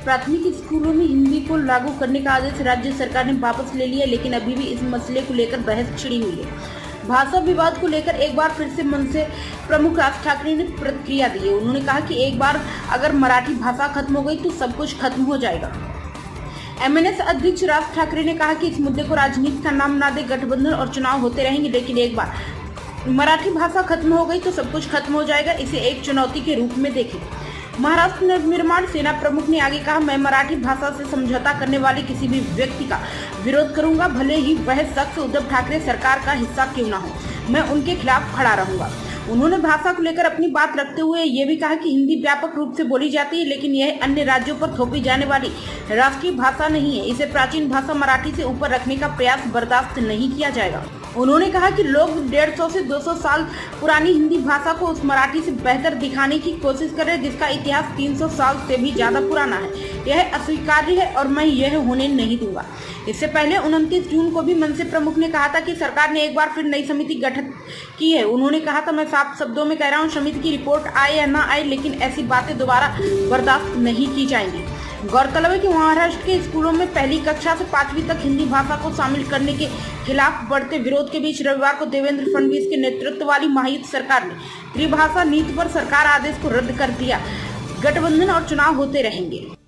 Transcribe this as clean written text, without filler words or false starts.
प्राथमिक स्कूलों में हिंदी को लागू करने का आदेश राज्य सरकार ने वापस ले लिया, लेकिन अभी भी इस मसले को लेकर बहस छिड़ी हुई है। भाषा विवाद को लेकर एक बार फिर से मनसे प्रमुख राज ठाकरे ने प्रतिक्रिया दी है। उन्होंने कहा कि एक बार अगर मराठी भाषा खत्म हो गई तो सब कुछ खत्म हो जाएगा। एमएनएस अध्यक्ष राज ठाकरे ने कहा कि इस मुद्दे को राजनीति का नाम ना दे, गठबंधन और चुनाव होते रहेंगे, लेकिन एक बार मराठी भाषा खत्म हो गई तो सब कुछ खत्म हो जाएगा। इसे एक चुनौती के रूप में देखें। महाराष्ट्र नवनिर्माण सेना प्रमुख ने आगे कहा, मैं मराठी भाषा से समझौता करने वाले किसी भी व्यक्ति का विरोध करूंगा, भले ही वह शख्स उद्धव ठाकरे सरकार का हिस्सा क्यों ना हो। मैं उनके खिलाफ खड़ा रहूंगा। उन्होंने भाषा को लेकर अपनी बात रखते हुए ये भी कहा कि हिंदी व्यापक रूप से बोली जाती है, लेकिन यह अन्य राज्यों पर थोपी जाने वाली राष्ट्रीय भाषा नहीं है। इसे प्राचीन भाषा मराठी से ऊपर रखने का प्रयास बर्दाश्त नहीं किया जाएगा। उन्होंने कहा कि लोग 150 से 200 साल पुरानी हिंदी भाषा को उस मराठी से बेहतर दिखाने की कोशिश कर रहे हैं जिसका इतिहास 300 साल से भी ज्यादा पुराना है। यह अस्वीकार्य है और मैं यह होने नहीं दूंगा। इससे पहले 29 जून को भी मनसे प्रमुख ने कहा था कि सरकार ने एक बार फिर नई समिति गठित की है। उन्होंने कहा था, मैं साफ शब्दों में कह रहा हूँ, समिति की रिपोर्ट आए या ना आए, लेकिन ऐसी बातें दोबारा बर्दाश्त नहीं की जाएंगी। गौरतलब है कि महाराष्ट्र के स्कूलों में पहली कक्षा से 5वीं तक हिंदी भाषा को शामिल करने के खिलाफ बढ़ते विरोध के बीच रविवार को देवेंद्र फडणवीस के नेतृत्व वाली महायुति सरकार ने त्रिभाषा नीति पर सरकार आदेश को रद्द कर दिया। गठबंधन और चुनाव होते रहेंगे।